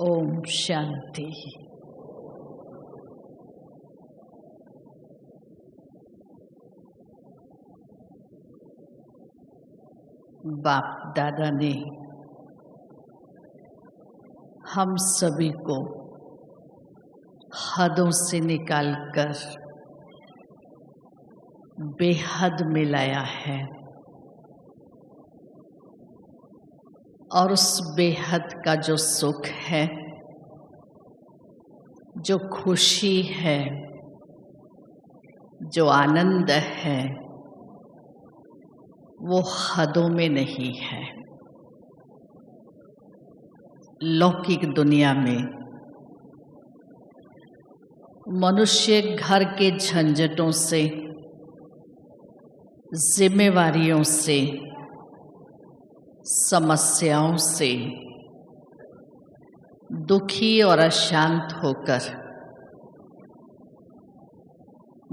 ओम शांति। बाप दादा ने हम सभी को हदों से निकालकर बेहद मिलाया है और उस बेहद का जो सुख है, जो खुशी है, जो आनंद है, वो हदों में नहीं है। लौकिक दुनिया में मनुष्य घर के झंझटों से, जिम्मेवारियों से, समस्याओं से दुखी और अशांत होकर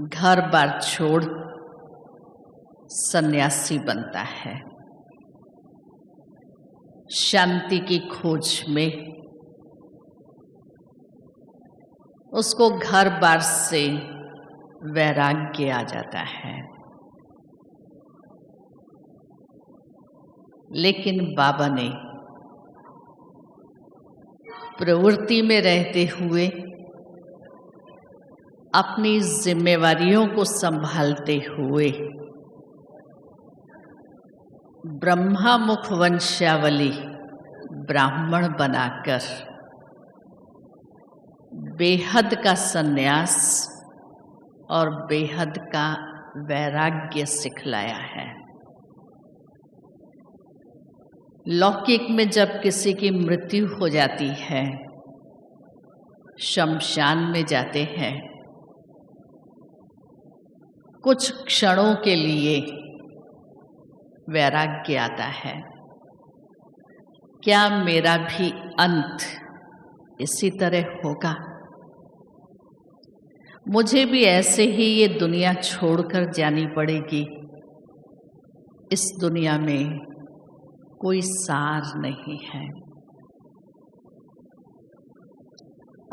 घर बार छोड़ सन्यासी बनता है। शांति की खोज में उसको घर बार से वैराग्य आ जाता है। लेकिन बाबा ने प्रवृत्ति में रहते हुए, अपनी जिम्मेवारियों को संभालते हुए, ब्रह्मा मुख वंशावली ब्राह्मण बनाकर बेहद का सन्यास और बेहद का वैराग्य सिखलाया है। लौकिक में जब किसी की मृत्यु हो जाती है, शमशान में जाते हैं, कुछ क्षणों के लिए वैराग्य आता है। क्या मेरा भी अंत इसी तरह होगा? मुझे भी ऐसे ही ये दुनिया छोड़कर जानी पड़ेगी। इस दुनिया में कोई सार नहीं है।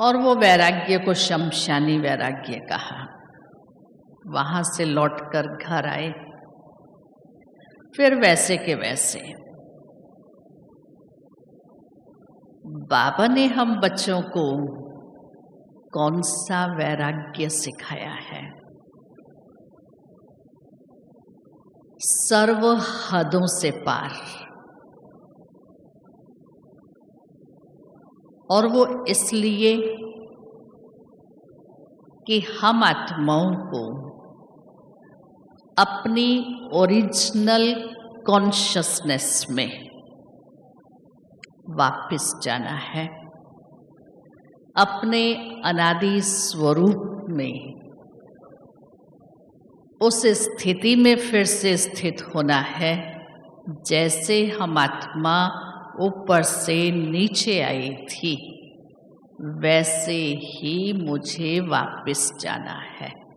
और वो वैराग्य को शमशानी वैराग्य कहा। वहां से लौटकर घर आए, फिर वैसे के वैसे। बाबा ने हम बच्चों को कौन सा वैराग्य सिखाया है? सर्व हदों से पार। और वो इसलिए कि हम आत्माओं को अपनी ओरिजिनल कॉन्शसनेस में वापस जाना है, अपने अनादि स्वरूप में, उस स्थिति में फिर से स्थित होना है जैसे हम आत्मा ऊपर से नीचे आई थी, वैसे ही मुझे वापस जाना है।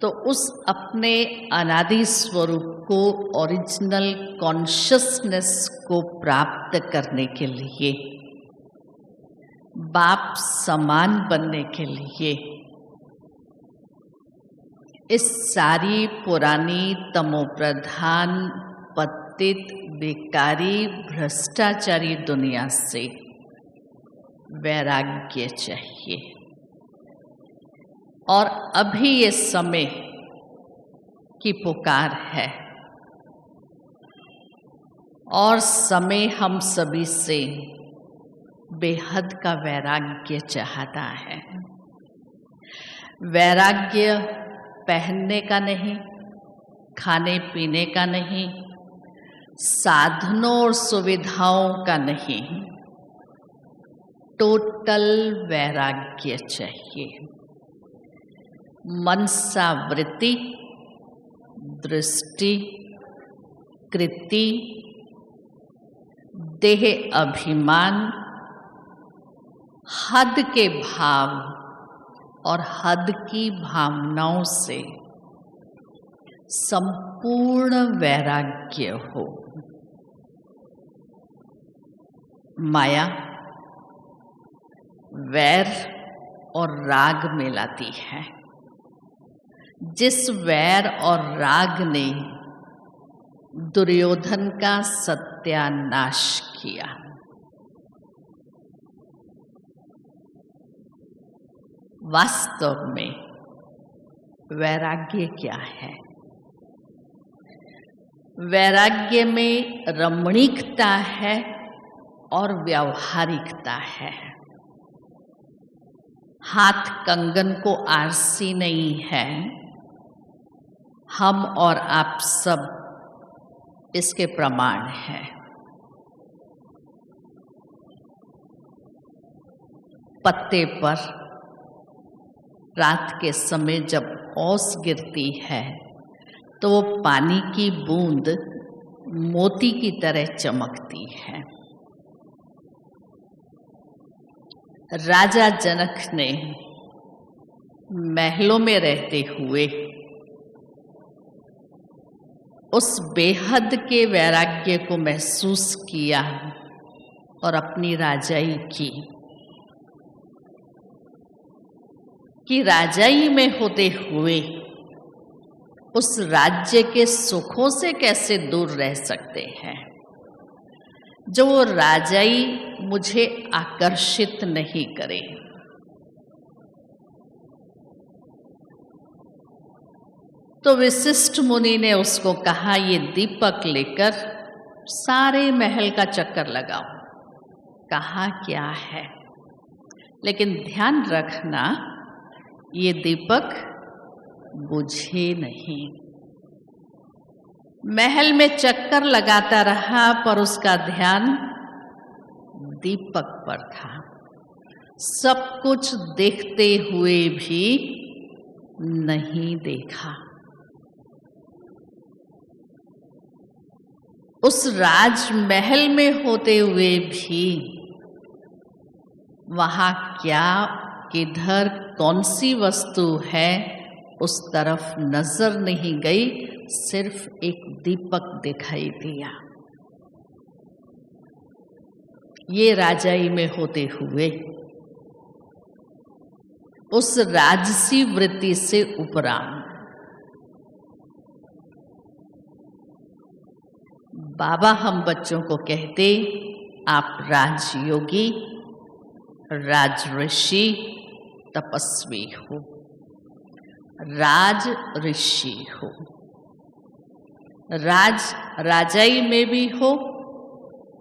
तो उस अपने अनादि स्वरूप को, ओरिजिनल कॉन्शसनेस को प्राप्त करने के लिए, बाप समान बनने के लिए, इस सारी पुरानी तमोप्रधान, पतित, बेकारी, भ्रष्टाचारी दुनिया से वैराग्य चाहिए। और अभी ये समय की पुकार है और समय हम सभी से बेहद का वैराग्य चाहता है। वैराग्य पहनने का नहीं, खाने पीने का नहीं, साधनों और सुविधाओं का नहीं, टोटल वैराग्य चाहिए। मनसा वृत्ति, दृष्टि, कृति, देह अभिमान, हद के भाव और हद की भावनाओं से संपूर्ण वैराग्य हो। माया वैर और राग में लाती है। जिस वैर और राग ने दुर्योधन का सत्यानाश किया। वास्तव में वैराग्य क्या है? वैराग्य में रमणीकता है और व्यावहारिकता है। हाथ कंगन को आरसी नहीं है। हम और आप सब इसके प्रमाण हैं। पत्ते पर रात के समय जब ओस गिरती है तो वो पानी की बूंद मोती की तरह चमकती है। राजा जनक ने महलों में रहते हुए उस बेहद के वैराग्य को महसूस किया और अपनी राजाई की कि राजाई में होते हुए उस राज्य के सुखों से कैसे दूर रह सकते हैं जो वो राजाई मुझे आकर्षित नहीं करे। तो वशिष्ठ मुनि ने उसको कहा, ये दीपक लेकर सारे महल का चक्कर लगाओ। कहा क्या है, लेकिन ध्यान रखना ये दीपक बुझे नहीं। महल में चक्कर लगाता रहा पर उसका ध्यान दीपक पर था। सब कुछ देखते हुए भी नहीं देखा। उस राजमहल में होते हुए भी वहां क्या, किधर, कौन सी वस्तु है उस तरफ नजर नहीं गई। सिर्फ एक दीपक दिखाई दिया। ये राजाई में होते हुए उस राजसी वृत्ति से उपराम बाबा हम बच्चों को कहते, आप राजयोगी, राजऋषि, तपस्वी हो, राज ऋषि हो, राजाई में भी हो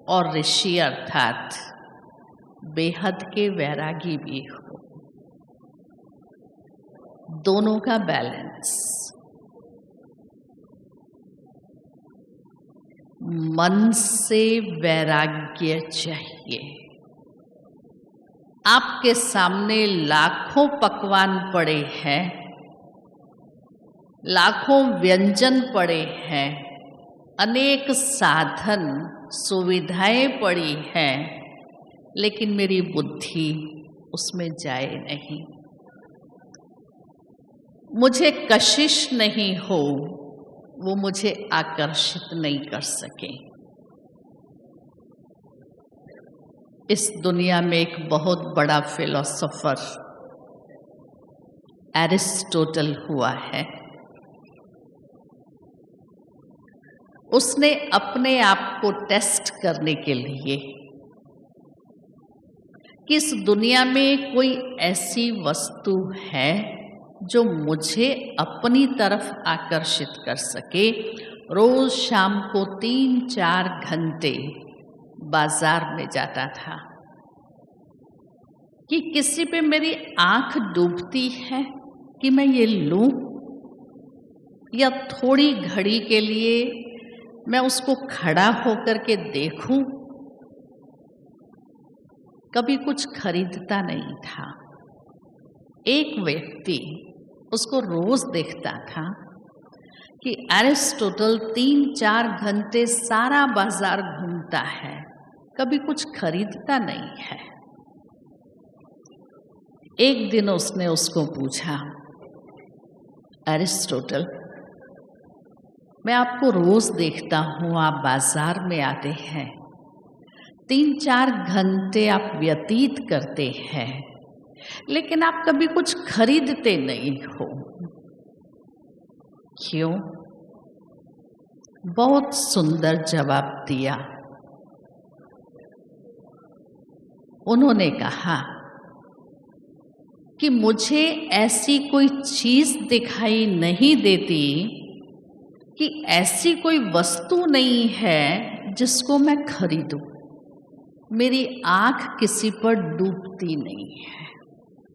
और ऋषि अर्थात बेहद के वैरागी भी हो। दोनों का बैलेंस। मन से वैराग्य चाहिए। आपके सामने लाखों पकवान पड़े हैं, लाखों व्यंजन पड़े हैं, अनेक साधन सुविधाएं पड़ी हैं, लेकिन मेरी बुद्धि उसमें जाए नहीं। मुझे कशिश नहीं हो, वो मुझे आकर्षित नहीं कर सके। इस दुनिया में एक बहुत बड़ा फिलोसोफर एरिस्टोटल हुआ है। उसने अपने आप को टेस्ट करने के लिए कि इस दुनिया में कोई ऐसी वस्तु है जो मुझे अपनी तरफ आकर्षित कर सके, रोज शाम को 3-4 घंटे बाजार में जाता था कि किसी पे मेरी आंख डूबती है कि मैं ये लूं, या थोड़ी घड़ी के लिए मैं उसको खड़ा होकर के देखूं। कभी कुछ खरीदता नहीं था। एक व्यक्ति उसको रोज देखता था कि एरिस्टोटल 3-4 घंटे सारा बाजार घूमता है, कभी कुछ खरीदता नहीं है। एक दिन उसने उसको पूछा, एरिस्टोटल, मैं आपको रोज देखता हूं, आप बाजार में आते हैं, 3-4 घंटे आप व्यतीत करते हैं, लेकिन आप कभी कुछ खरीदते नहीं हो। क्यों? बहुत सुंदर जवाब दिया। उन्होंने कहा कि मुझे ऐसी कोई चीज दिखाई नहीं देती, कि ऐसी कोई वस्तु नहीं है जिसको मैं खरीदूं। मेरी आंख किसी पर डूबती नहीं है।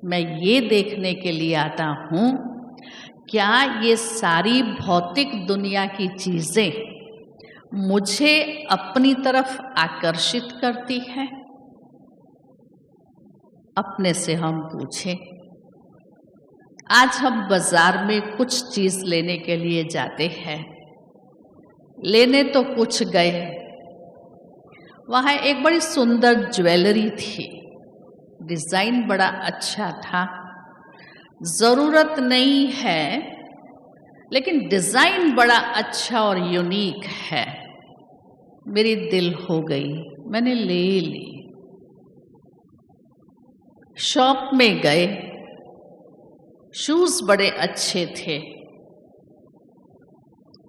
मैं ये देखने के लिए आता हूं, क्या ये सारी भौतिक दुनिया की चीजें मुझे अपनी तरफ आकर्षित करती है? अपने से हम पूछें। आज हम बाजार में कुछ चीज लेने के लिए जाते हैं। लेने तो कुछ गए, वहां एक बड़ी सुंदर ज्वेलरी थी, डिजाइन बड़ा अच्छा था। जरूरत नहीं है, लेकिन डिजाइन बड़ा अच्छा और यूनिक है। मेरी दिल हो गई, मैंने ले ली। शॉप में गए, शूज बड़े अच्छे थे,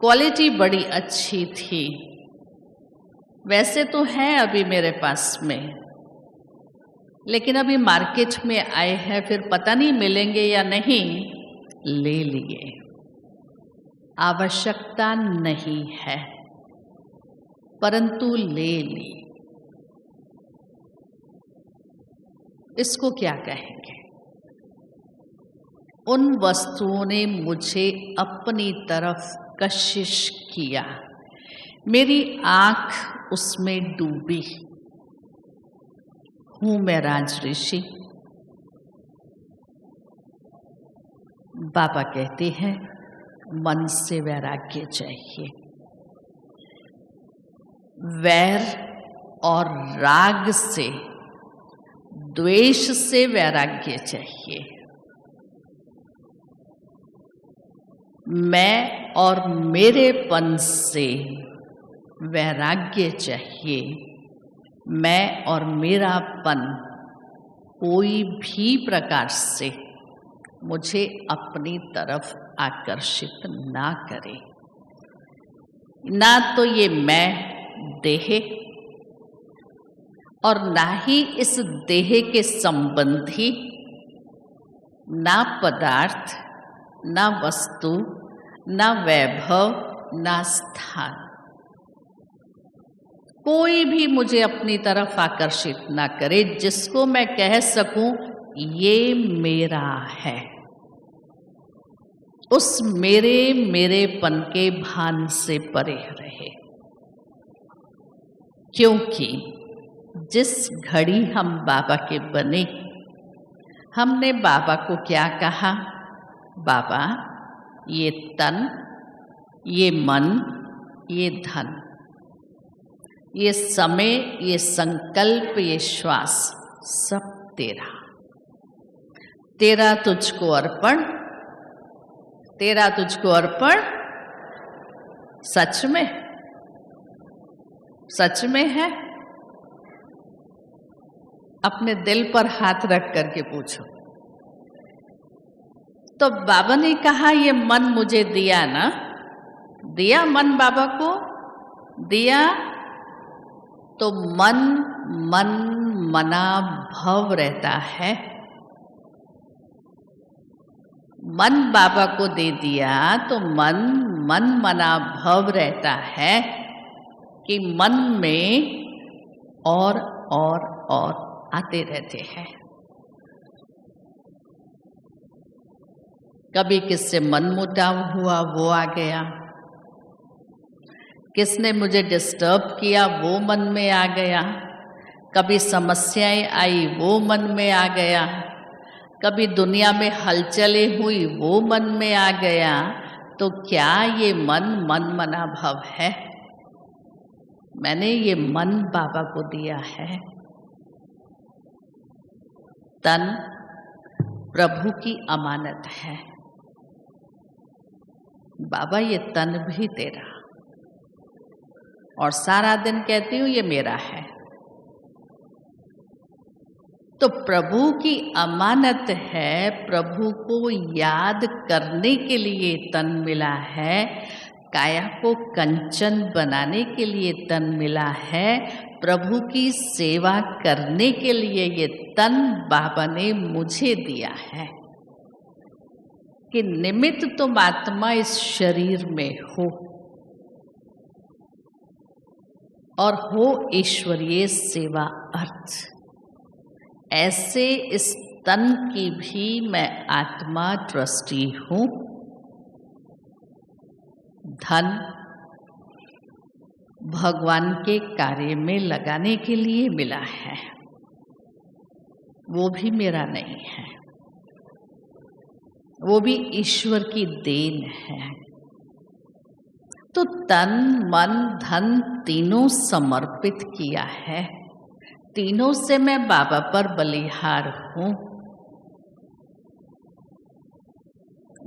क्वालिटी बड़ी अच्छी थी। वैसे तो है अभी मेरे पास में, लेकिन अभी मार्केट में आए हैं, फिर पता नहीं मिलेंगे या नहीं, ले लिए। आवश्यकता नहीं है, परंतु ले ली। इसको क्या कहेंगे? उन वस्तुओं ने मुझे अपनी तरफ कशिश किया, मेरी आंख उसमें डूबी। हूं मैं राजऋषि। बाबा कहते हैं मन से वैराग्य चाहिए। वैर और राग से, द्वेष से वैराग्य चाहिए। मैं और मेरेपन से वैराग्य चाहिए। मैं और मेरापन कोई भी प्रकार से मुझे अपनी तरफ आकर्षित ना करे। ना तो ये मैं देह, और ना ही इस देह के संबंधी, ना पदार्थ, ना वस्तु, ना वैभव, ना स्थान। कोई भी मुझे अपनी तरफ आकर्षित ना करे जिसको मैं कह सकूं ये मेरा है। उस मेरेपन के भान से परे रहे। क्योंकि जिस घड़ी हम बाबा के बने, हमने बाबा को क्या कहा? बाबा, ये तन, ये मन, ये धन, ये समय, ये संकल्प, ये श्वास, सब तेरा। तेरा तुझको अर्पण, तेरा तुझको अर्पण। सच में, सच में है? अपने दिल पर हाथ रख करके पूछो। तो बाबा ने कहा ये मन मुझे दिया ना, दिया मन बाबा को, दिया तो मन मन मना भव रहता है। मन बाबा को दे दिया तो मन मन मना भव रहता है कि मन में और आते रहते हैं। कभी किससे मनमुटाव हुआ, वो आ गया। किसने मुझे डिस्टर्ब किया, वो मन में आ गया। कभी समस्याएं आई, वो मन में आ गया। कभी दुनिया में हलचलें हुई, वो मन में आ गया। तो क्या ये मन मन मना भव है? मैंने ये मन बाबा को दिया है। तन प्रभु की अमानत है। बाबा ये तन भी तेरा, और सारा दिन कहती हूँ ये मेरा है। तो प्रभु की अमानत है, प्रभु को याद करने के लिए तन मिला है, काया को कंचन बनाने के लिए तन मिला है, प्रभु की सेवा करने के लिए ये तन बाबा ने मुझे दिया है कि निमित्त तुम आत्मा इस शरीर में हो और हो ईश्वरीय सेवा अर्थ। ऐसे इस तन की भी मैं आत्मा ट्रस्टी हूं। धन भगवान के कार्य में लगाने के लिए मिला है, वो भी मेरा नहीं है, वो भी ईश्वर की देन है। तो तन मन धन तीनों समर्पित किया है, तीनों से मैं बाबा पर बलिहार हूं।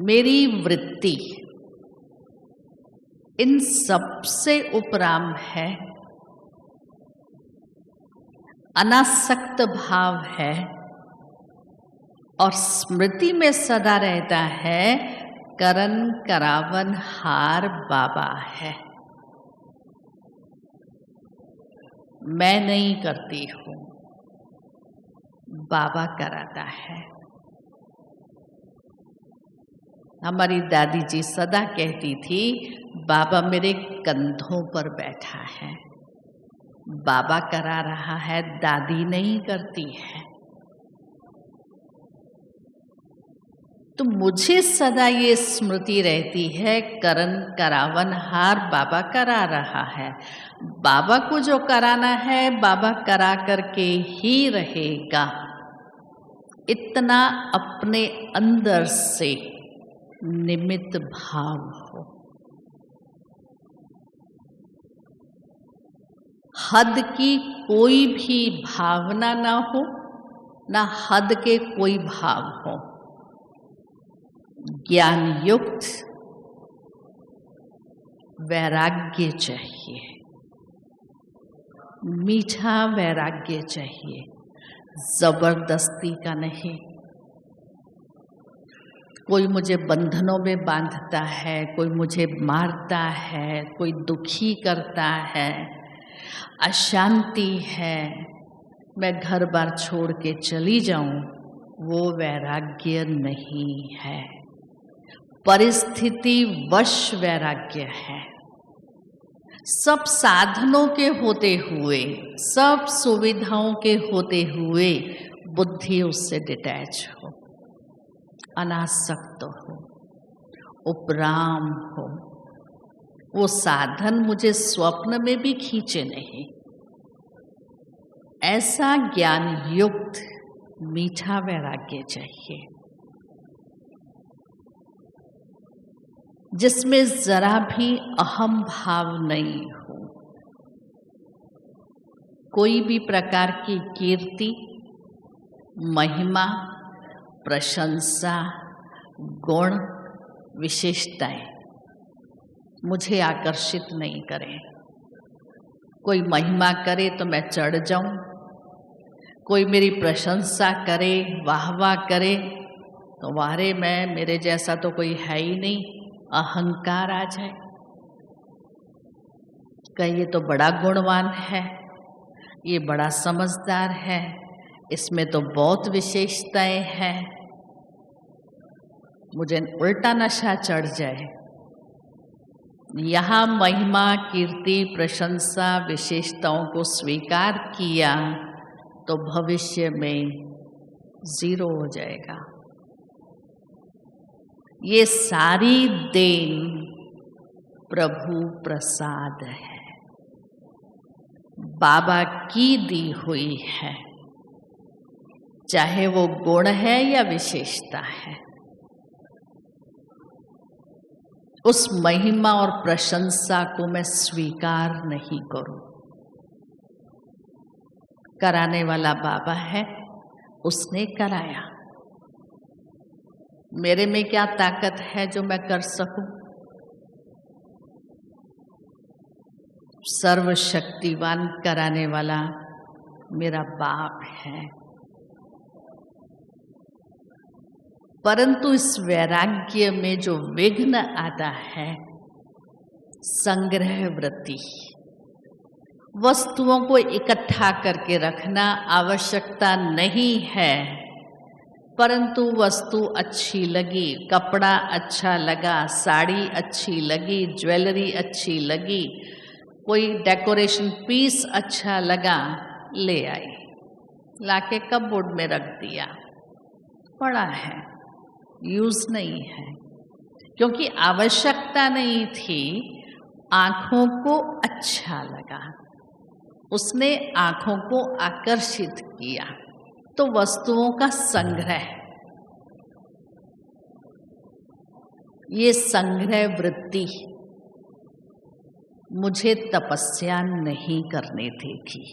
मेरी वृत्ति इन सबसे उपराम है, अनासक्त भाव है और स्मृति में सदा रहता है करन करावन हार बाबा है। मैं नहीं करती हूं, बाबा कराता है। हमारी दादी जी सदा कहती थी, बाबा मेरे कंधों पर बैठा है, बाबा करा रहा है, दादी नहीं करती है। तो मुझे सदा ये स्मृति रहती है, करन करावन हार बाबा करा रहा है। बाबा को जो कराना है बाबा करा करके ही रहेगा। इतना अपने अंदर से निमित्त भाव हो। हद की कोई भी भावना ना हो, ना हद के कोई भाव हो। ज्ञान युक्त वैराग्य चाहिए, मीठा वैराग्य चाहिए, जबरदस्ती का नहीं। कोई मुझे बंधनों में बांधता है, कोई मुझे मारता है, कोई दुखी करता है, अशांति है, मैं घर बार छोड़ के चली जाऊं, वो वैराग्य नहीं है, परिस्थिति वश वैराग्य है। सब साधनों के होते हुए, सब सुविधाओं के होते हुए बुद्धि उससे डिटैच हो, अनासक्त हो, उपराम हो। वो साधन मुझे स्वप्न में भी खींचे नहीं। ऐसा ज्ञान युक्त मीठा वैराग्य चाहिए, जिसमें जरा भी अहम भाव नहीं हो। कोई भी प्रकार की कीर्ति, महिमा, प्रशंसा, गुण, विशेषताएं मुझे आकर्षित नहीं करें। कोई महिमा करे तो मैं चढ़ जाऊं, कोई मेरी प्रशंसा करे, वाहवाह करे तो वारे मैं, मेरे जैसा तो कोई है ही नहीं, अहंकार आ जाए। कहीं ये तो बड़ा गुणवान है, ये बड़ा समझदार है, इसमें तो बहुत विशेषताएं हैं, मुझे उल्टा नशा चढ़ जाए। यहाँ महिमा, कीर्ति, प्रशंसा, विशेषताओं को स्वीकार किया तो भविष्य में जीरो हो जाएगा। ये सारी देन प्रभु प्रसाद है, बाबा की दी हुई है, चाहे वो गुण है या विशेषता है। उस महिमा और प्रशंसा को मैं स्वीकार नहीं करूं। कराने वाला बाबा है, उसने कराया। मेरे में क्या ताकत है जो मैं कर सकूं? सर्वशक्तिवान कराने वाला मेरा बाप है, परंतु इस वैराग्य में जो विघ्न आता है, संग्रह वृत्ति, वस्तुओं को इकट्ठा करके रखना आवश्यकता नहीं है, परंतु वस्तु अच्छी लगी, कपड़ा अच्छा लगा, साड़ी अच्छी लगी, ज्वेलरी अच्छी लगी, कोई डेकोरेशन पीस अच्छा लगा, ले आई, लाके कपबोर्ड में रख दिया, पड़ा है, यूज नहीं है, क्योंकि आवश्यकता नहीं थी। आंखों को अच्छा लगा, उसने आंखों को आकर्षित किया, तो वस्तुओं का संग्रह, ये संग्रह वृत्ति मुझे तपस्या नहीं करने देगी,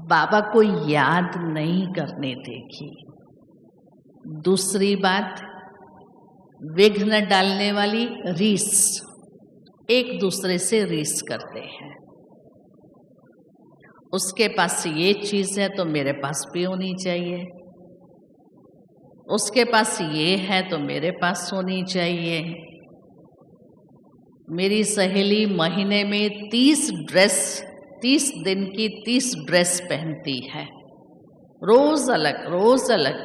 बाबा को याद नहीं करने देगी। दूसरी बात, विघ्न डालने वाली रीस, एक दूसरे से रीस करते हैं। उसके पास ये चीज है तो मेरे पास भी होनी चाहिए, उसके पास ये है तो मेरे पास होनी चाहिए। मेरी सहेली महीने में 30 दिन की 30 ड्रेस पहनती है, रोज अलग,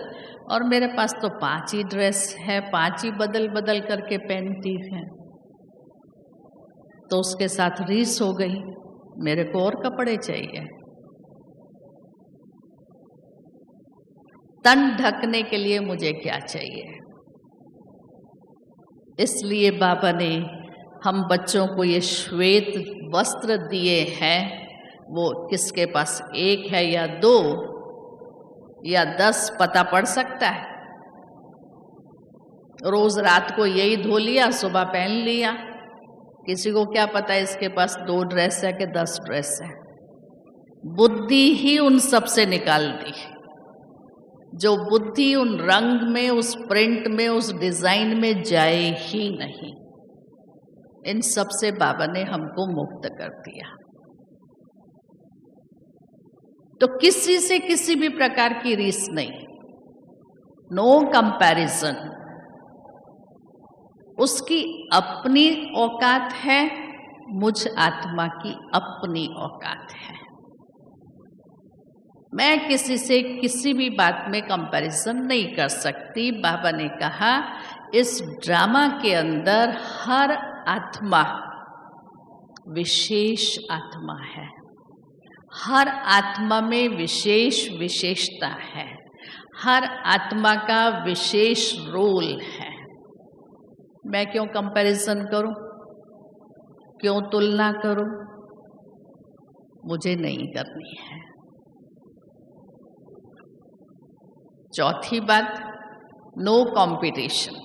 और मेरे पास तो 5 ही ड्रेस है, 5 ही बदल बदल करके पहनती है, तो उसके साथ रीस हो गई, मेरे को और कपड़े चाहिए। तन ढकने के लिए मुझे क्या चाहिए? इसलिए बाबा ने हम बच्चों को ये श्वेत वस्त्र दिए हैं, वो किसके पास 1 है या 2 या 10 पता पड़ सकता है। रोज रात को यही धो लिया, सुबह पहन लिया, किसी को क्या पता है इसके पास 2 ड्रेस है कि 10 ड्रेस है। बुद्धि ही उन सब से निकाल दी, जो बुद्धि उन रंग में, उस प्रिंट में, उस डिजाइन में जाए ही नहीं। इन सब से बाबा ने हमको मुक्त कर दिया। तो किसी से किसी भी प्रकार की रीस नहीं, नो कंपैरिजन। उसकी अपनी औकात है, मुझ आत्मा की अपनी औकात है। मैं किसी से किसी भी बात में कंपैरिजन नहीं कर सकती। बाबा ने कहा इस ड्रामा के अंदर हर आत्मा विशेष आत्मा है, हर आत्मा में विशेष विशेषता है, हर आत्मा का विशेष रोल है। मैं क्यों कंपैरिजन करूं, क्यों तुलना करूं? मुझे नहीं करनी है। चौथी बात, नो कंपटीशन,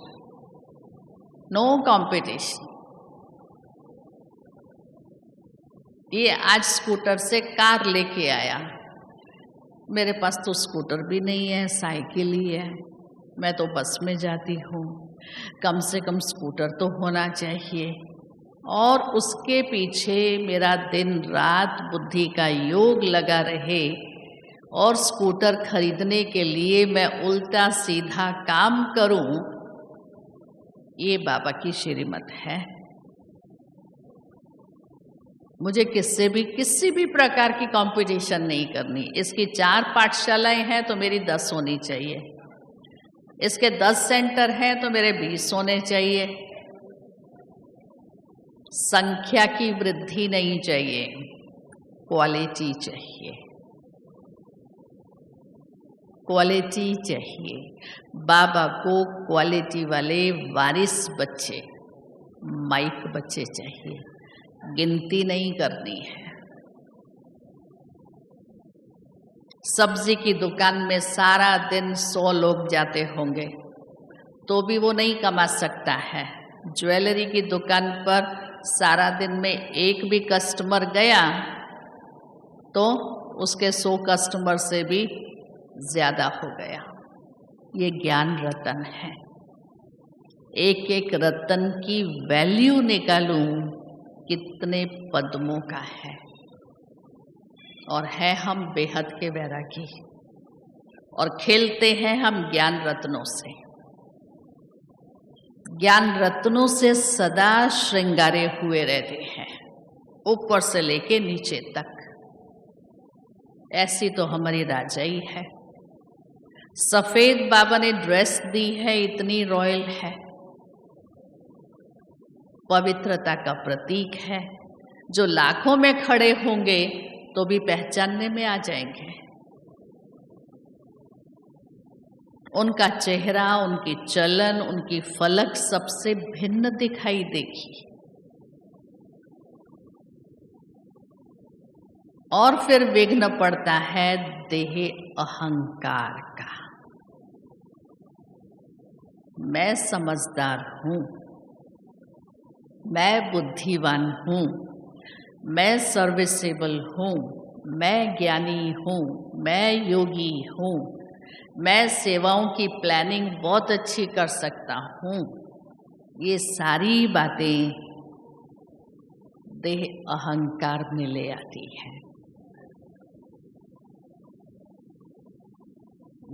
नो कंपटीशन। ये आज स्कूटर से कार लेके आया, मेरे पास तो स्कूटर भी नहीं है, साइकिल ही है, मैं तो बस में जाती हूँ। कम से कम स्कूटर तो होना चाहिए। और उसके पीछे मेरा दिन रात बुद्धि का योग लगा रहे और स्कूटर खरीदने के लिए मैं उल्टा सीधा काम करूं, ये बाबा की श्रीमत है। मुझे किससे भी किसी भी प्रकार की कंपटीशन नहीं करनी। इसकी 4 पाठशालाएं हैं तो मेरी 10 होनी चाहिए, इसके 10 सेंटर हैं तो मेरे 20 होने चाहिए। संख्या की वृद्धि नहीं चाहिए, क्वालिटी चाहिए, क्वालिटी चाहिए। बाबा को क्वालिटी वाले वारिस बच्चे, माइक बच्चे चाहिए, गिनती नहीं करनी है। सब्जी की दुकान में सारा दिन 100 लोग जाते होंगे तो भी वो नहीं कमा सकता है। ज्वेलरी की दुकान पर सारा दिन में एक भी कस्टमर गया तो उसके 100 कस्टमर से भी ज्यादा हो गया। ये ज्ञान रतन है। एक एक रतन की वैल्यू निकालूं, कितने पद्मों का है। और है हम बेहद के वैरागी, और खेलते हैं हम ज्ञान रत्नों से। ज्ञान रत्नों से सदा श्रृंगारे हुए रहते हैं, ऊपर से लेके नीचे तक। ऐसी तो हमारी राजाई है। सफेद बाबा ने ड्रेस दी है, इतनी रॉयल है, पवित्रता का प्रतीक है, जो लाखों में खड़े होंगे तो भी पहचानने में आ जाएंगे। उनका चेहरा, उनकी चलन, उनकी फलक सबसे भिन्न दिखाई देगी। और फिर विघ्न पड़ता है देह अहंकार का। मैं समझदार हूं, मैं बुद्धिवान हूं, मैं सर्विसेबल हूं, मैं ज्ञानी हूं, मैं योगी हूं, मैं सेवाओं की प्लानिंग बहुत अच्छी कर सकता हूं। ये सारी बातें देह अहंकार में ले आती हैं,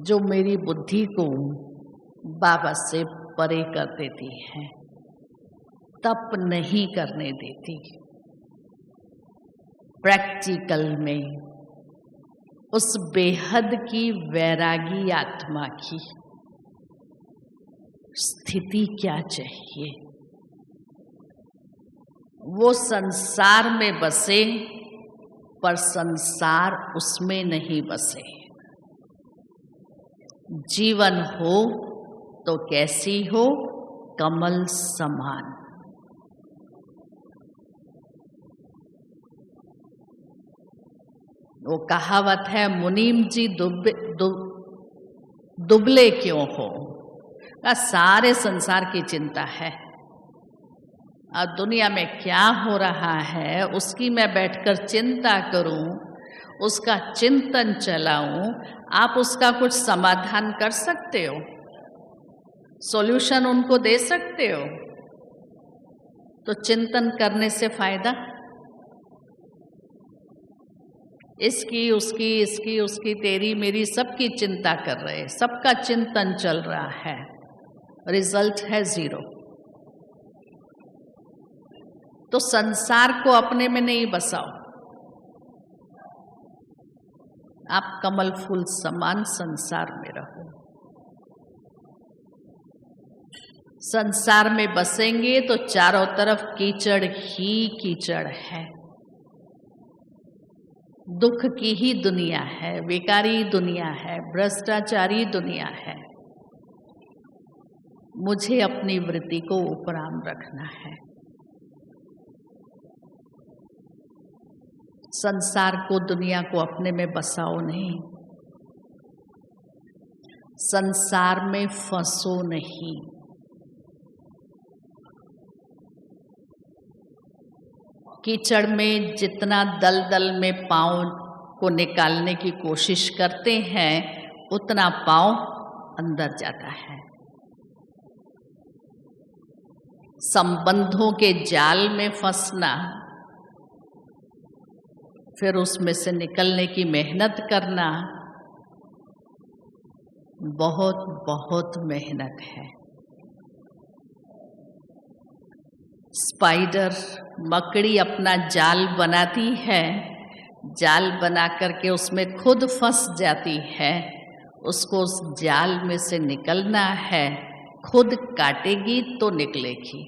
जो मेरी बुद्धि को बाबा से परे कर देती है, तप नहीं करने देती। प्रैक्टिकल में उस बेहद की वैरागी आत्मा की स्थिति क्या चाहिए? वो संसार में बसे पर संसार उसमें नहीं बसे। जीवन हो तो कैसी हो? कमल समान। वो कहावत है, मुनीम जी दुबले क्यों हो? सारे संसार की चिंता है और दुनिया में क्या हो रहा है उसकी मैं बैठकर चिंता करूं, उसका चिंतन चलाऊं। आप उसका कुछ समाधान कर सकते हो, सॉल्यूशन उनको दे सकते हो, तो चिंतन करने से फायदा? इसकी उसकी, इसकी उसकी, तेरी मेरी, सबकी चिंता कर रहे, सबका चिंतन चल रहा है, रिजल्ट है जीरो। तो संसार को अपने में नहीं बसाओ। आप कमल फूल समान संसार में रहो। संसार में बसेंगे तो चारों तरफ कीचड़ ही कीचड़ है, दुख की ही दुनिया है, बेकारी दुनिया है, भ्रष्टाचारी दुनिया है। मुझे अपनी वृत्ति को उपराम रखना है। संसार को, दुनिया को अपने में बसाओ नहीं, संसार में फंसो नहीं। कीचड़ में जितना दलदल में पांव को निकालने की कोशिश करते हैं, उतना पांव अंदर जाता है। संबंधों के जाल में फंसना, फिर उसमें से निकलने की मेहनत करना, बहुत बहुत मेहनत है। स्पाइडर, मकड़ी अपना जाल बनाती है, जाल बना करके उसमें खुद फंस जाती है। उसको उस जाल में से निकलना है, खुद काटेगी तो निकलेगी।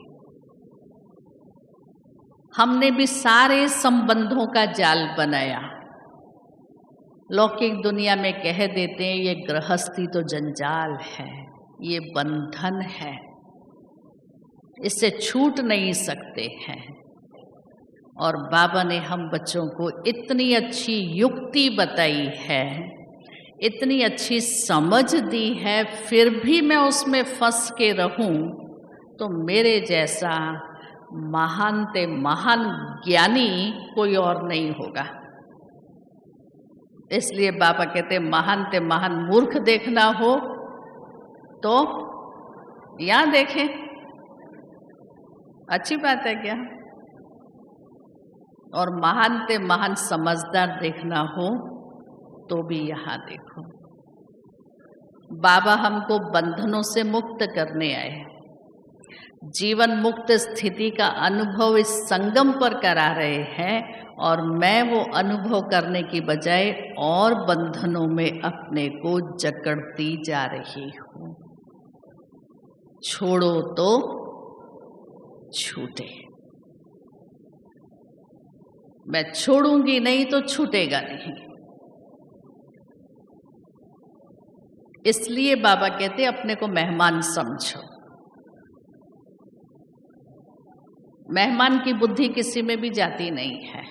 हमने भी सारे संबंधों का जाल बनाया। लौकिक दुनिया में कह देते हैं ये गृहस्थी तो जंजाल है, ये बंधन है, इससे छूट नहीं सकते हैं। और बाबा ने हम बच्चों को इतनी अच्छी युक्ति बताई है, इतनी अच्छी समझ दी है, फिर भी मैं उसमें फंस के रहूं तो मेरे जैसा महान ते महान ज्ञानी कोई और नहीं होगा। इसलिए बाबा कहते महान ते महान मूर्ख देखना हो तो यहाँ देखें। अच्छी बात है क्या? और महान ते महान समझदार देखना हो तो भी यहाँ देखो। बाबा हमको बंधनों से मुक्त करने आए। जीवन मुक्त स्थिति का अनुभव इस संगम पर करा रहे हैं और मैं वो अनुभव करने की बजाय और बंधनों में अपने को जकड़ती जा रही हूँ। छोड़ो तो छूटे। मैं छोड़ूंगी नहीं तो छूटेगा नहीं। इसलिए बाबा कहते अपने को मेहमान समझो। मेहमान की बुद्धि किसी में भी जाती नहीं है।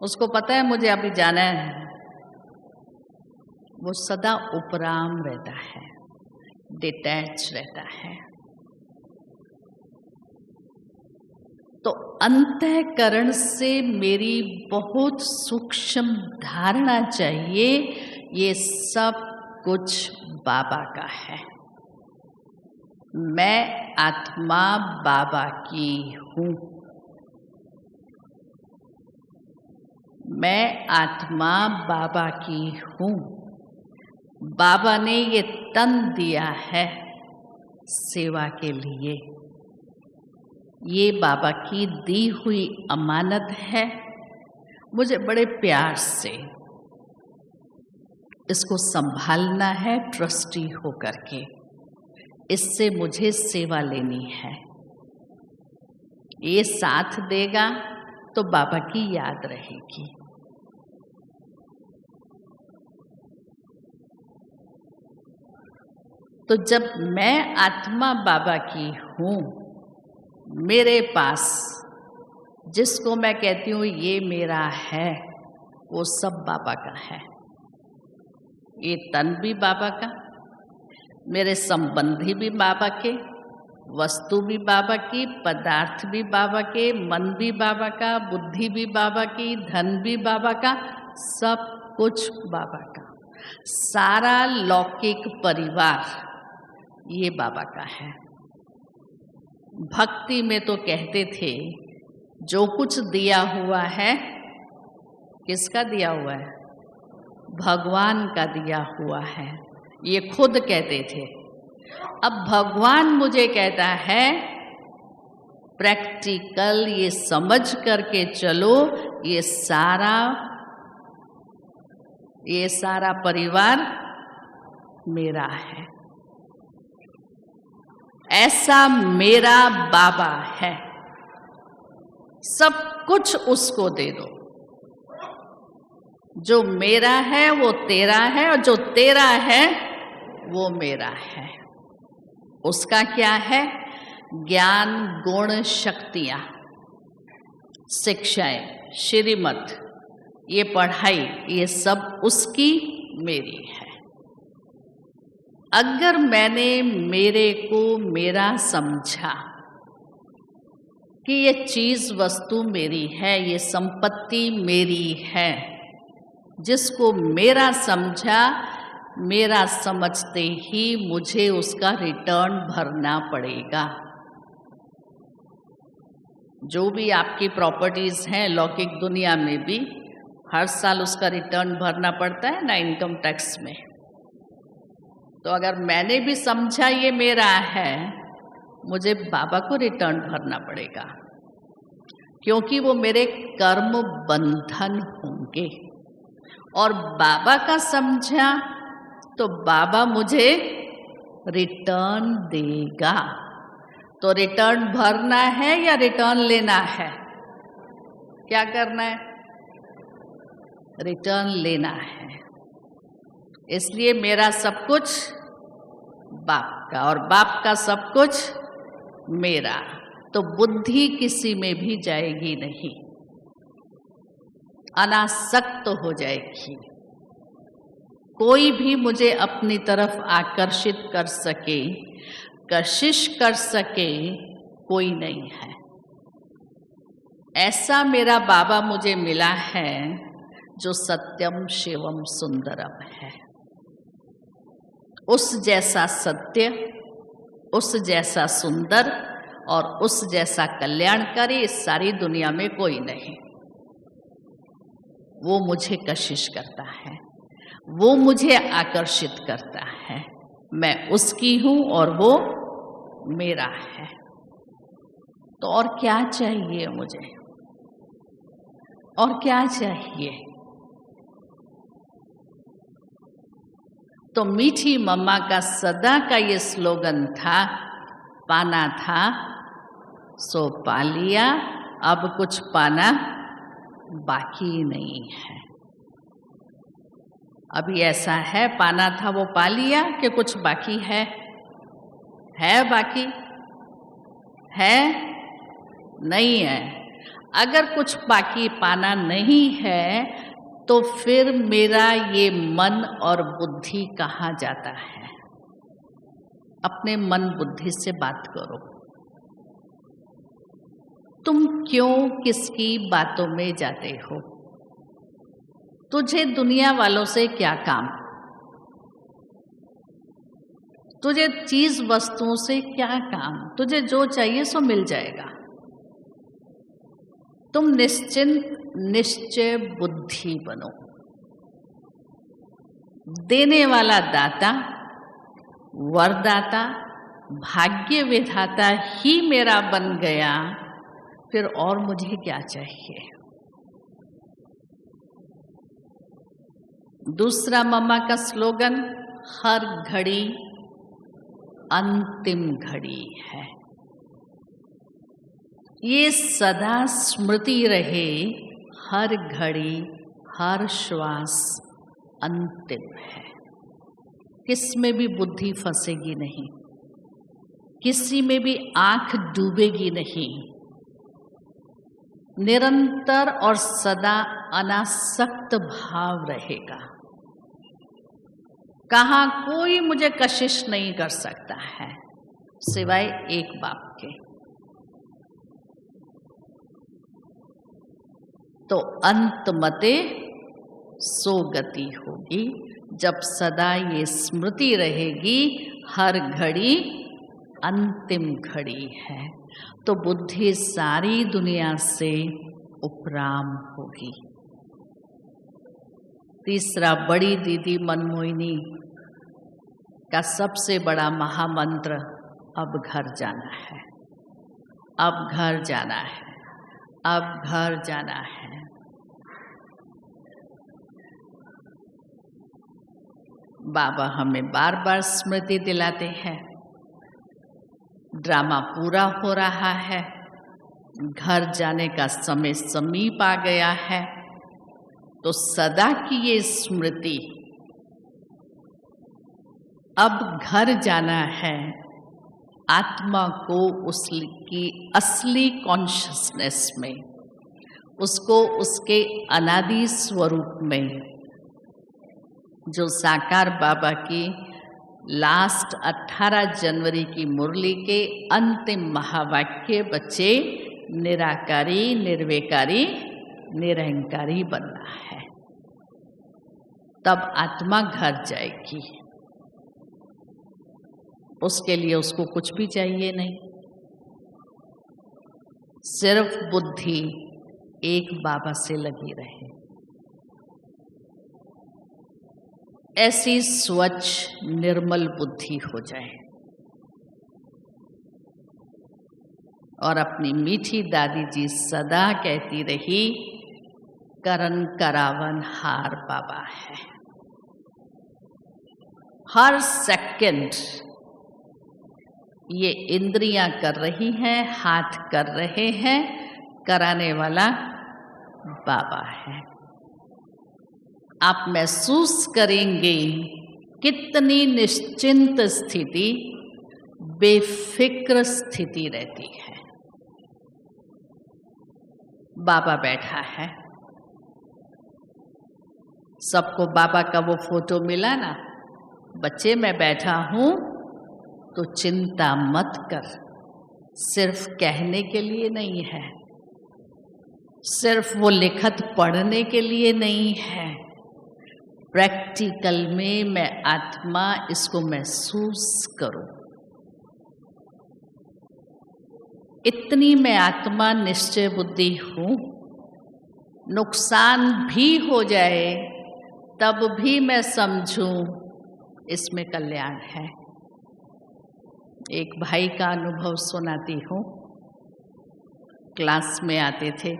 उसको पता है मुझे अभी जाना है, वो सदा उपराम रहता है, डिटैच रहता है। तो अंतःकरण से मेरी बहुत सूक्ष्म धारणा चाहिए, ये सब कुछ बाबा का है। मैं आत्मा बाबा की हूँ। मैं आत्मा बाबा की हूँ। बाबा ने ये तन दिया है सेवा के लिए। ये बाबा की दी हुई अमानत है। मुझे बड़े प्यार से इसको संभालना है, ट्रस्टी होकर के। इससे मुझे सेवा लेनी है। ये साथ देगा तो बाबा की याद रहेगी। तो जब मैं आत्मा बाबा की हूँ, मेरे पास जिसको मैं कहती हूँ ये मेरा है, वो सब बाबा का है। ये तन भी बाबा का, मेरे संबंधी भी बाबा के, वस्तु भी बाबा की, पदार्थ भी बाबा के, मन भी बाबा का, बुद्धि भी बाबा की, धन भी बाबा का, सब कुछ बाबा का। सारा लौकिक परिवार ये बाबा का है। भक्ति में तो कहते थे जो कुछ दिया हुआ है, किसका दिया हुआ है? भगवान का दिया हुआ है। ये खुद कहते थे। अब भगवान मुझे कहता है प्रैक्टिकल ये समझ करके चलो, ये सारा परिवार मेरा है। ऐसा मेरा बाबा है। सब कुछ उसको दे दो। जो मेरा है वो तेरा है और जो तेरा है वो मेरा है। उसका क्या है? ज्ञान, गुण, शक्तियां, शिक्षाएं, श्रीमत, ये पढ़ाई, ये सब उसकी, मेरी है। अगर मैंने मेरे को मेरा समझा कि ये चीज वस्तु मेरी है, ये संपत्ति मेरी है, जिसको मेरा समझा, मेरा समझते ही मुझे उसका रिटर्न भरना पड़ेगा। जो भी आपकी प्रॉपर्टीज हैं लौकिक दुनिया में भी हर साल उसका रिटर्न भरना पड़ता है ना, इनकम टैक्स में। तो अगर मैंने भी समझा ये मेरा है, मुझे बाबा को रिटर्न भरना पड़ेगा, क्योंकि वो मेरे कर्म बंधन होंगे। और बाबा का समझा तो बाबा मुझे रिटर्न देगा। तो रिटर्न भरना है या रिटर्न लेना है? क्या करना है? रिटर्न लेना है। इसलिए मेरा सब कुछ बाप का और बाप का सब कुछ मेरा। तो बुद्धि किसी में भी जाएगी नहीं, अनासक्त हो जाएगी। कोई भी मुझे अपनी तरफ आकर्षित कर सके, कशिश कर सके, कोई नहीं है। ऐसा मेरा बाबा मुझे मिला है जो सत्यम शिवम सुंदरम है। उस जैसा सत्य, उस जैसा सुंदर और उस जैसा कल्याणकारी इस सारी दुनिया में कोई नहीं। वो मुझे कशिश करता है। वो मुझे आकर्षित करता है। मैं उसकी हूं और वो मेरा है। तो और क्या चाहिए मुझे? और क्या चाहिए? तो मीठी मम्मा का सदा का ये स्लोगन था, पाना था सो पा लिया, अब कुछ पाना बाकी नहीं है। अभी ऐसा है, पाना था वो पा लिया कि कुछ बाकी है? है बाकी? है? नहीं है। अगर कुछ बाकी पाना नहीं है तो फिर मेरा ये मन और बुद्धि कहाँ जाता है? अपने मन बुद्धि से बात करो। तुम क्यों किसकी बातों में जाते हो? तुझे दुनिया वालों से क्या काम? तुझे चीज वस्तुओं से क्या काम? तुझे जो चाहिए सो मिल जाएगा। तुम निश्चिंत निश्चय बुद्धि बनो। देने वाला दाता, वरदाता, भाग्य विधाता ही मेरा बन गया, फिर और मुझे क्या चाहिए? दूसरा मम्मा का स्लोगन, हर घड़ी अंतिम घड़ी है। ये सदा स्मृति रहे, हर घड़ी हर श्वास अंतिम है। किसमें भी बुद्धि फंसेगी नहीं, किसी में भी आंख डूबेगी नहीं। निरंतर और सदा अनासक्त भाव रहेगा। कहाँ कोई मुझे कशिश नहीं कर सकता है सिवाय एक बाप के। तो अंत मते सो गति होगी, जब सदा ये स्मृति रहेगी, हर घड़ी अंतिम घड़ी है, तो बुद्धि सारी दुनिया से उपराम होगी। तीसरा, बड़ी दीदी मनमोहिनी का सबसे बड़ा महामंत्र, अब घर जाना है, अब घर जाना है, अब घर जाना है। बाबा हमें बार बार स्मृति दिलाते हैं, ड्रामा पूरा हो रहा है, घर जाने का समय समीप आ गया है, तो सदा की ये स्मृति, अब घर जाना है, आत्मा को उसकी असली कॉन्शियसनेस में, उसको उसके अनादि स्वरूप में, जो साकार बाबा की लास्ट 18 जनवरी की मुरली के अंतिम महावाक्य बच्चे, निराकारी, निर्विकारी, निरहंकारी बनना है। तब आत्मा घर जाएगी। उसके लिए उसको कुछ भी चाहिए नहीं, सिर्फ बुद्धि एक बाबा से लगी रहे। ऐसी स्वच्छ निर्मल बुद्धि हो जाए। और अपनी मीठी दादी जी सदा कहती रही, करन करावन हार बाबा है। हर सेकंड ये इंद्रियां कर रही हैं, हाथ कर रहे हैं, कराने वाला बाबा है। आप महसूस करेंगे कितनी निश्चिंत स्थिति, बेफिक्र स्थिति रहती है। बाबा बैठा है, सबको बाबा का वो फोटो मिला ना, बच्चे मैं बैठा हूं तो चिंता मत कर। सिर्फ कहने के लिए नहीं है, सिर्फ वो लिखत पढ़ने के लिए नहीं है, प्रैक्टिकल में मैं आत्मा इसको महसूस करूं। इतनी मैं आत्मा निश्चय बुद्धि हूं, नुकसान भी हो जाए तब भी मैं समझूं इसमें कल्याण है। एक भाई का अनुभव सुनाती हूँ। क्लास में आते थे,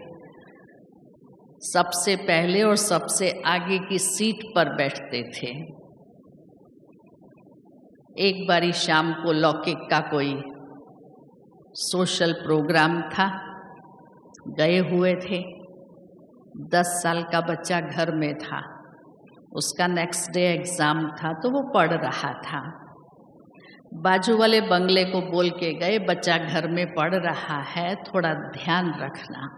सबसे पहले और सबसे आगे की सीट पर बैठते थे। एक बारी शाम को लौकिक का कोई सोशल प्रोग्राम था, गए हुए थे। 10 साल का बच्चा घर में था, उसका नेक्स्ट डे एग्जाम था तो वो पढ़ रहा था। बाजू वाले बंगले को बोल के गए, बच्चा घर में पढ़ रहा है, थोड़ा ध्यान रखना।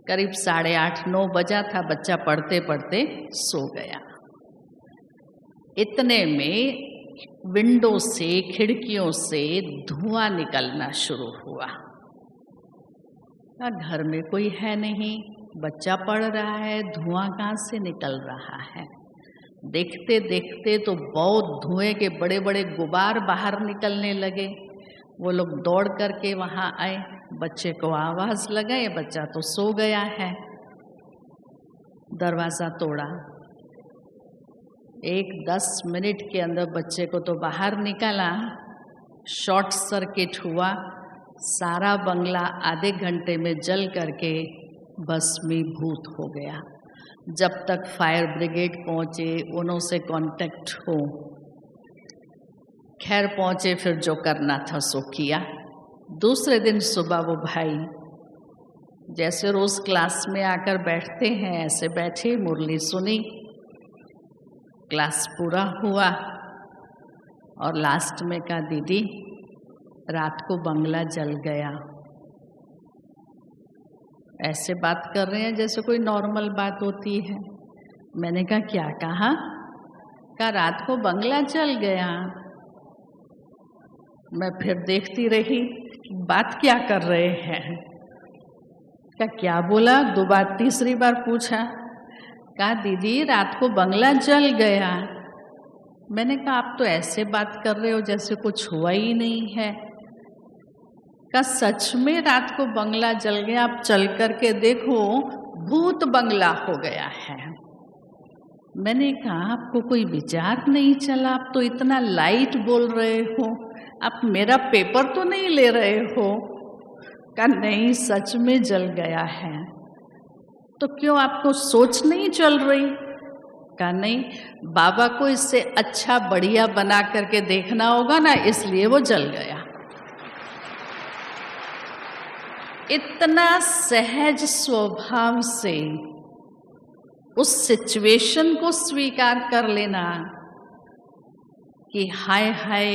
करीब 8:30-9 बजा था, बच्चा पढ़ते पढ़ते सो गया। इतने में विंडो से, खिड़कियों से धुआं निकलना शुरू हुआ। घर में कोई है नहीं, बच्चा पढ़ रहा है, धुआं कहाँ से निकल रहा है। देखते देखते तो बहुत धुएं के बड़े बड़े गुबार बाहर निकलने लगे। वो लोग दौड़ करके वहाँ आए, बच्चे को आवाज़ लगाए, बच्चा तो सो गया है। दरवाज़ा तोड़ा, 10 मिनट के अंदर बच्चे को तो बाहर निकाला। शॉर्ट सर्किट हुआ, सारा बंगला आधे घंटे में जल करके भस्मीभूत हो गया। जब तक फायर ब्रिगेड पहुँचे, उन्होंने कांटेक्ट हो, खैर पहुँचे, फिर जो करना था सो किया। दूसरे दिन सुबह वो भाई जैसे रोज़ क्लास में आकर बैठते हैं, ऐसे बैठे, मुरली सुनी, क्लास पूरा हुआ और लास्ट में कहा, दीदी रात को बंगला जल गया। ऐसे बात कर रहे हैं जैसे कोई नॉर्मल बात होती है। मैंने कहा क्या कहा? कहा रात को बंगला जल गया। मैं फिर देखती रही बात क्या कर रहे हैं। क्या बोला? 2 बार, तीसरी बार पूछा, कहा दीदी रात को बंगला जल गया। मैंने कहा आप तो ऐसे बात कर रहे हो जैसे कुछ हुआ ही नहीं है। कहा सच में रात को बंगला जल गया, आप चल करके देखो, भूत बंगला हो गया है। मैंने कहा आपको कोई विचार नहीं चला? आप तो इतना लाइट बोल रहे हो, आप मेरा पेपर तो नहीं ले रहे हो? कहा नहीं, सच में जल गया है। तो क्यों आपको सोच नहीं चल रही? कहा नहीं, बाबा को इससे अच्छा बढ़िया बना करके देखना होगा ना, इसलिए वो जल गया। इतना सहज स्वभाव से उस सिचुएशन को स्वीकार कर लेना कि हाय हाय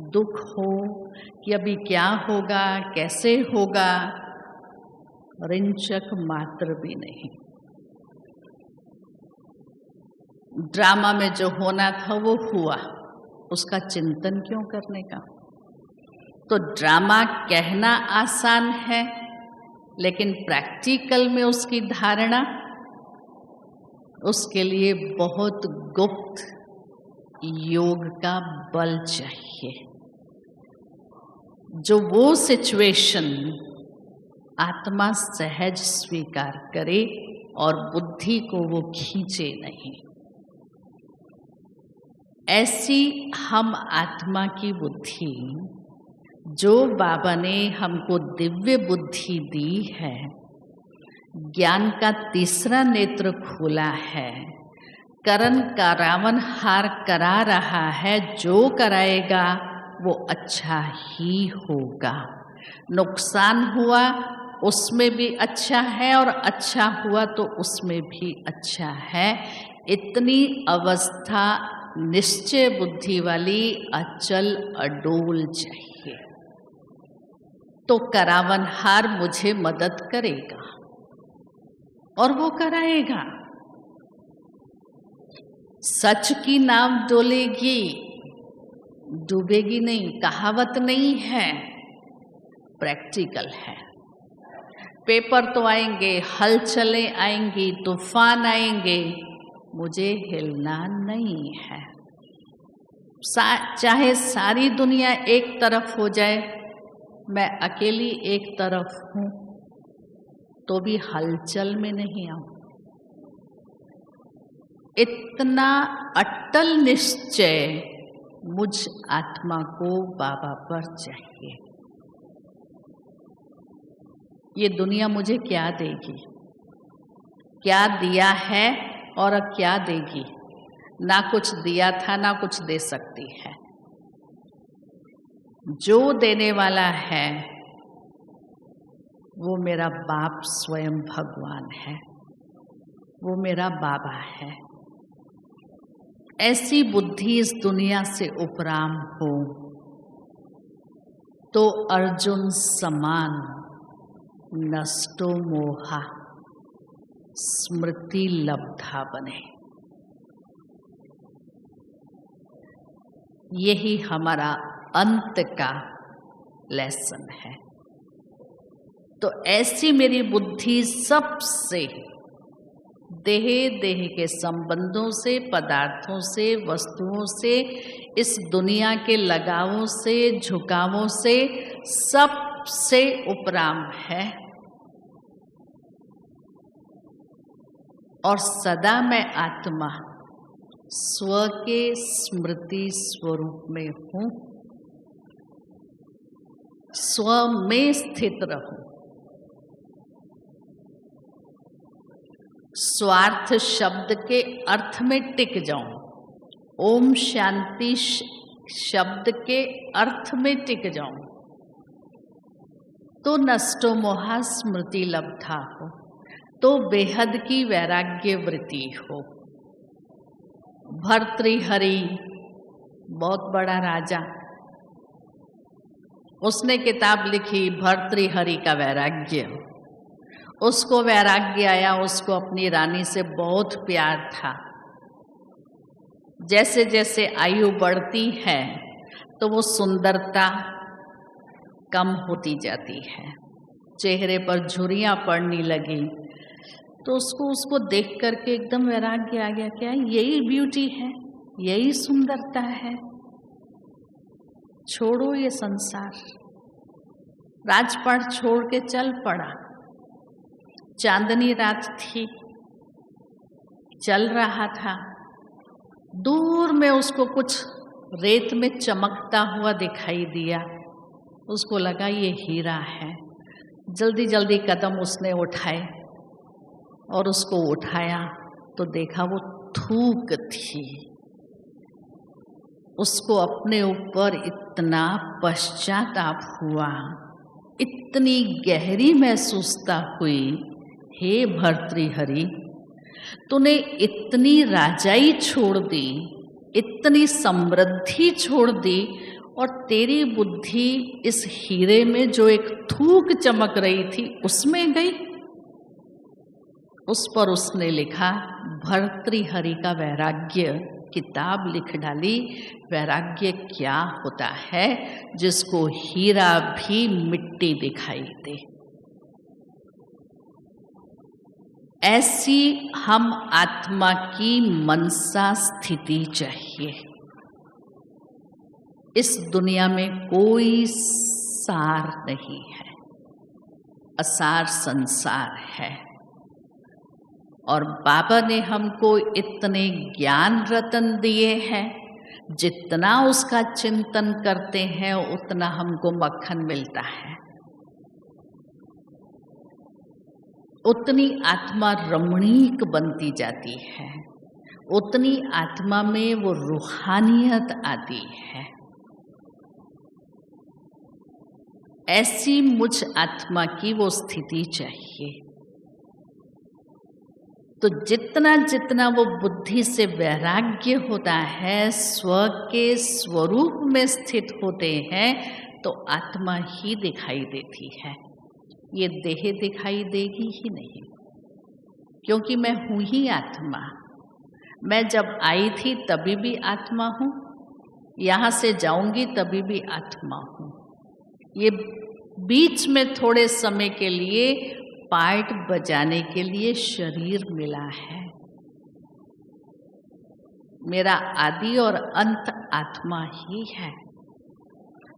दुख हो कि अभी क्या होगा, कैसे होगा, रिंचक मात्र भी नहीं। ड्रामा में जो होना था वो हुआ, उसका चिंतन क्यों करने का? तो ड्रामा कहना आसान है, लेकिन प्रैक्टिकल में उसकी धारणा, उसके लिए बहुत गुप्त योग का बल चाहिए। जो वो सिचुएशन आत्मा सहज स्वीकार करे और बुद्धि को वो खींचे नहीं। ऐसी हम आत्मा की बुद्धि, जो बाबा ने हमको दिव्य बुद्धि दी है, ज्ञान का तीसरा नेत्र खोला है, करण का रावण हार करा रहा है, जो कराएगा वो अच्छा ही होगा। नुकसान हुआ उसमें भी अच्छा है और अच्छा हुआ तो उसमें भी अच्छा है। इतनी अवस्था निश्चय बुद्धि वाली अचल अडोल चाहिए, तो करावनहार मुझे मदद करेगा और वो कराएगा। सच की नाव डोलेगी, डूबेगी नहीं। कहावत नहीं है, प्रैक्टिकल है। पेपर तो आएंगे, हलचलें आएंगी, तूफान आएंगे, मुझे हिलना नहीं है। चाहे सारी दुनिया एक तरफ हो जाए, मैं अकेली एक तरफ हूँ, तो भी हलचल में नहीं आऊँ। इतना अटल निश्चय मुझ आत्मा को बाबा पर चाहिए। ये दुनिया मुझे क्या देगी, क्या दिया है और क्या देगी? ना कुछ दिया था, ना कुछ दे सकती है। जो देने वाला है वो मेरा बाप स्वयं भगवान है, वो मेरा बाबा है। ऐसी बुद्धि इस दुनिया से उपराम हो तो अर्जुन समान नष्टो मोहा स्मृति लब्धा बने। यही हमारा अंत का लेसन है। तो ऐसी मेरी बुद्धि सबसे, देह देह के संबंधों से, पदार्थों से, वस्तुओं से, इस दुनिया के लगावों से, झुकावों से, सबसे उपराम है। और सदा मैं आत्मा स्व के स्मृति स्वरूप में हूँ, स्व में स्थित रहूं। स्वार्थ शब्द के अर्थ में टिक जाऊं, ओम शांति शब्द के अर्थ में टिक जाऊं, तो नष्टो मोहा स्मृति लब्धा हो, तो बेहद की वैराग्य वृत्ति हो। भर्तृहरि बहुत बड़ा राजा, उसने किताब लिखी भर्तृहरि का वैराग्य। उसको वैराग्य आया, उसको अपनी रानी से बहुत प्यार था। जैसे जैसे आयु बढ़ती है तो वो सुंदरता कम होती जाती है, चेहरे पर झुर्रियाँ पड़ने लगी। तो उसको देख करके एकदम वैराग्य आ गया, क्या यही ब्यूटी है, यही सुंदरता है, छोड़ो ये संसार। राजपाट छोड़ के चल पड़ा। चांदनी रात थी, चल रहा था, दूर में उसको कुछ रेत में चमकता हुआ दिखाई दिया। उसको लगा ये हीरा है। जल्दी जल्दी कदम उसने उठाए और उसको उठाया तो देखा वो थूक थी। उसको अपने ऊपर इतना पश्चाताप हुआ, इतनी गहरी महसूसता हुई, हे भर्तृहरि, तूने इतनी राजाई छोड़ दी, इतनी समृद्धि छोड़ दी, और तेरी बुद्धि इस हीरे में जो एक थूक चमक रही थी उसमें गई। उस पर उसने लिखा भर्तृहरि का वैराग्य, किताब लिख डाली। वैराग्य क्या होता है, जिसको हीरा भी मिट्टी दिखाई दे। ऐसी हम आत्मा की मनसा स्थिति चाहिए। इस दुनिया में कोई सार नहीं है, असार संसार है। और बाबा ने हमको इतने ज्ञान रतन दिए हैं, जितना उसका चिंतन करते हैं उतना हमको मक्खन मिलता है, उतनी आत्मा रमणीक बनती जाती है, उतनी आत्मा में वो रूहानियत आती है। ऐसी मुझ आत्मा की वो स्थिति चाहिए। तो जितना जितना वो बुद्धि से वैराग्य होता है, स्व के स्वरूप में स्थित होते हैं, तो आत्मा ही दिखाई देती है। ये देह दिखाई देगी ही नहीं, क्योंकि मैं हूँ ही आत्मा। मैं जब आई थी तभी भी आत्मा हूँ, यहाँ से जाऊंगी तभी भी आत्मा हूँ। ये बीच में थोड़े समय के लिए पार्ट बजाने के लिए शरीर मिला है। मेरा आदि और अंत आत्मा ही है।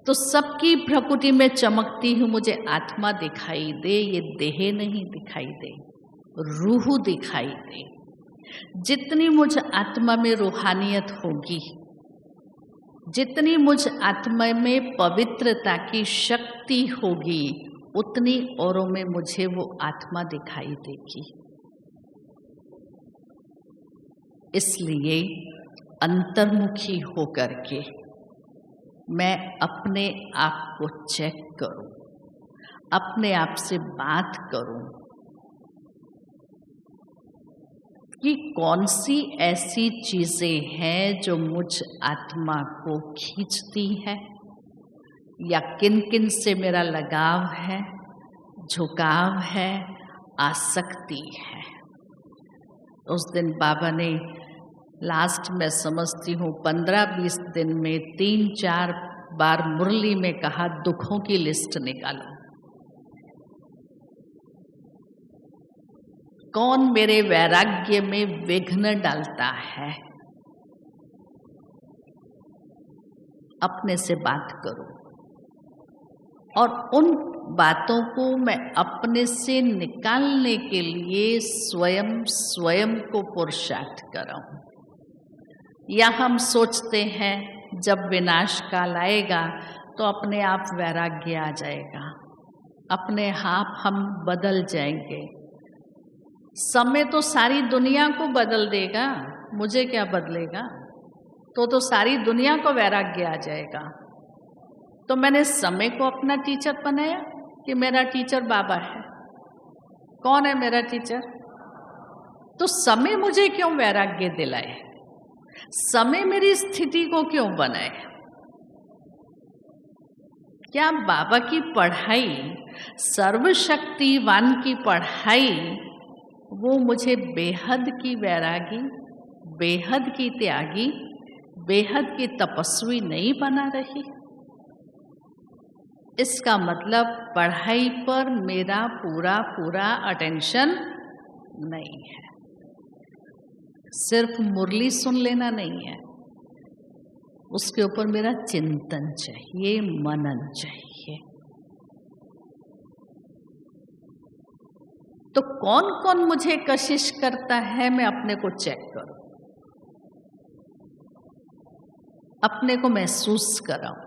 तो सबकी प्रकृति में चमकती हुई मुझे आत्मा दिखाई दे, ये देह नहीं दिखाई दे, रूह दिखाई दे। जितनी मुझ आत्मा में रूहानियत होगी, जितनी मुझ आत्मा में पवित्रता की शक्ति होगी, उतनी औरों में मुझे वो आत्मा दिखाई देगी। इसलिए अंतर्मुखी होकर के मैं अपने आप को चेक करूं, अपने आप से बात करूं कि कौन सी ऐसी चीजें हैं जो मुझ आत्मा को खींचती हैं, या किन किन से मेरा लगाव है, झुकाव है, आसक्ति है। उस दिन बाबा ने लास्ट में समझती हूँ 15-20 दिन में 3-4 बार मुरली में कहा, दुखों की लिस्ट निकालो। कौन मेरे वैराग्य में विघ्न डालता है? अपने से बात करो और उन बातों को मैं अपने से निकालने के लिए स्वयं को पुरुषार्थ कराऊं। या हम सोचते हैं जब विनाश काल आएगा तो अपने आप वैराग्य आ जाएगा, अपने आप हम बदल जाएंगे। समय तो सारी दुनिया को बदल देगा, मुझे क्या बदलेगा? तो सारी दुनिया को वैराग्य आ जाएगा। तो मैंने समय को अपना टीचर बनाया कि मेरा टीचर बाबा है। कौन है मेरा टीचर? तो समय मुझे क्यों वैराग्य दिलाए? समय मेरी स्थिति को क्यों बनाए? क्या बाबा की पढ़ाई, सर्वशक्तिवान की पढ़ाई, वो मुझे बेहद की वैरागी, बेहद की त्यागी, बेहद की तपस्वी नहीं बना रही? इसका मतलब पढ़ाई पर मेरा पूरा अटेंशन नहीं है। सिर्फ मुरली सुन लेना नहीं है, उसके ऊपर मेरा चिंतन चाहिए, मनन चाहिए। तो कौन कौन मुझे कशिश करता है, मैं अपने को चेक करूं, अपने को महसूस कराऊं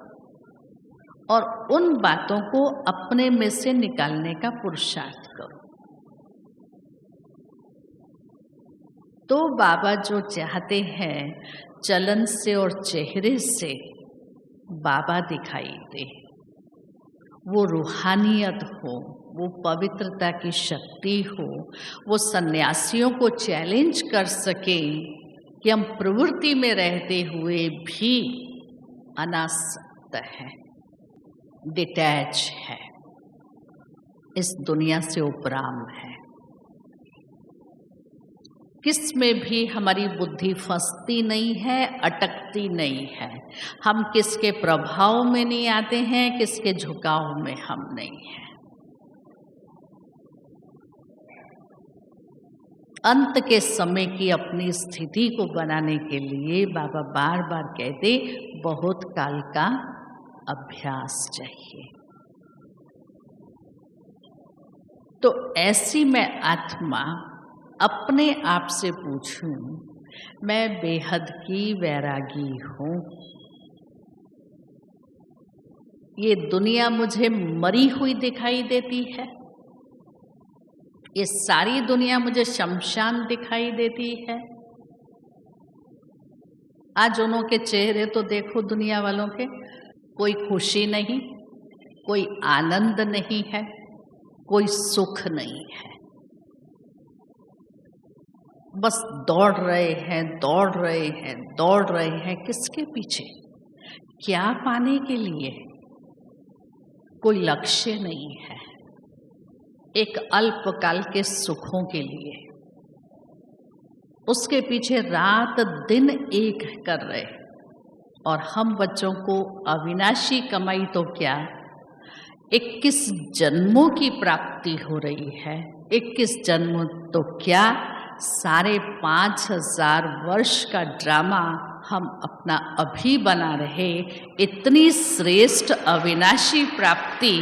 और उन बातों को अपने में से निकालने का पुरुषार्थ करूं। तो बाबा जो चाहते हैं चलन से और चेहरे से बाबा दिखाई दे, वो रूहानियत हो, वो पवित्रता की शक्ति हो, वो सन्यासियों को चैलेंज कर सके कि हम प्रवृत्ति में रहते हुए भी अनासक्त हैं, डिटैच है, इस दुनिया से उपराम है। किस में भी हमारी बुद्धि फंसती नहीं है, अटकती नहीं है। हम किसके प्रभाव में नहीं आते हैं, किसके झुकाव में हम नहीं हैं। अंत के समय की अपनी स्थिति को बनाने के लिए बाबा बार बार कहते, बहुत काल का अभ्यास चाहिए। तो ऐसी मैं आत्मा अपने आप से पूछूं, मैं बेहद की वैरागी हूं। ये दुनिया मुझे मरी हुई दिखाई देती है, ये सारी दुनिया मुझे शमशान दिखाई देती है। आज उनों के चेहरे तो देखो दुनिया वालों के, कोई खुशी नहीं, कोई आनंद नहीं है, कोई सुख नहीं है। बस दौड़ रहे हैं, दौड़ रहे हैं, दौड़ रहे हैं। किसके पीछे? क्या पाने के लिए? कोई लक्ष्य नहीं है, एक अल्पकाल के सुखों के लिए। उसके पीछे रात दिन एक कर रहे। और हम बच्चों को अविनाशी कमाई तो क्या, 21 जन्मों की प्राप्ति हो रही है। 21 जन्म तो क्या, 5,500 वर्ष का ड्रामा हम अपना अभी बना रहे। इतनी श्रेष्ठ अविनाशी प्राप्ति,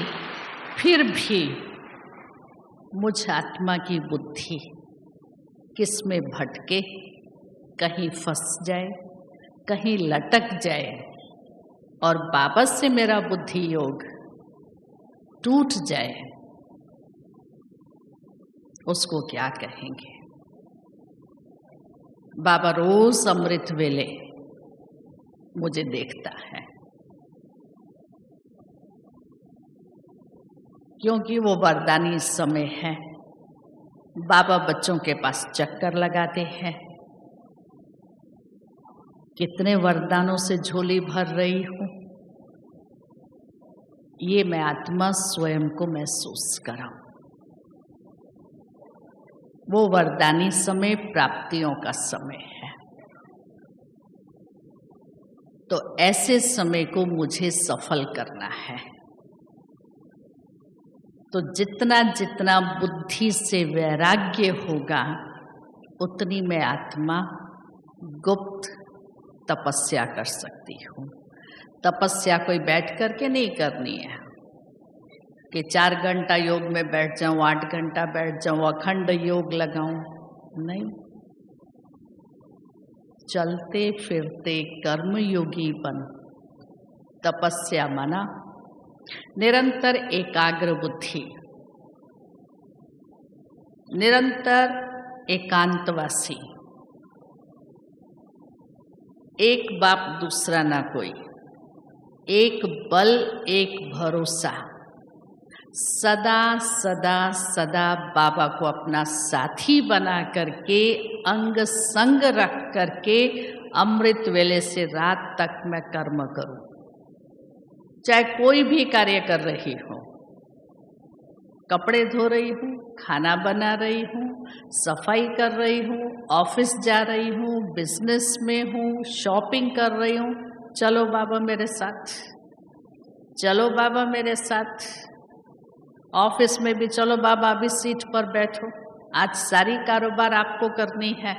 फिर भी मुझ आत्मा की बुद्धि किस में भटके, कहीं फंस जाए, कहीं लटक जाए और बाबा से मेरा बुद्धि योग टूट जाए, उसको क्या कहेंगे। बाबा रोज अमृत वेले मुझे देखता है, क्योंकि वो वरदानी समय है। बाबा बच्चों के पास चक्कर लगाते हैं, कितने वरदानों से झोली भर रही हूं, ये मैं आत्मा स्वयं को महसूस कराऊं। वो वरदानी समय प्राप्तियों का समय है, तो ऐसे समय को मुझे सफल करना है। तो जितना जितना बुद्धि से वैराग्य होगा, उतनी मैं आत्मा गुप्त तपस्या कर सकती हूँ। तपस्या कोई बैठ करके नहीं करनी है कि 4 घंटा योग में बैठ जाऊं, 8 घंटा बैठ जाऊं, अखंड योग लगाऊं, नहीं। चलते फिरते कर्मयोगी बन। तपस्या माना निरंतर एकाग्र बुद्धि, निरंतर एकांतवासी, एक बाप दूसरा ना कोई, एक बल एक भरोसा, सदा सदा सदा बाबा को अपना साथी बना करके अंग संग रख करके अमृत वेले से रात तक मैं कर्म करूं, चाहे कोई भी कार्य कर रही हूं, कपड़े धो रही हूं, खाना बना रही हूं, सफाई कर रही हूं, ऑफिस जा रही हूं, बिजनेस में हूं, शॉपिंग कर रही हूं, चलो बाबा मेरे साथ, चलो बाबा मेरे साथ। ऑफिस में भी चलो बाबा अभी सीट पर बैठो, आज सारी कारोबार आपको करनी है,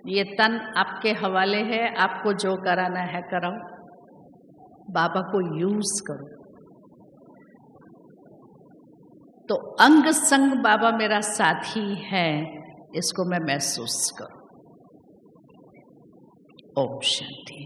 ये तन आपके हवाले है, आपको जो कराना है कराओ, बाबा को यूज करो। तो अंग संग बाबा मेरा साथी है, इसको मैं महसूस करूं। ओम शांति।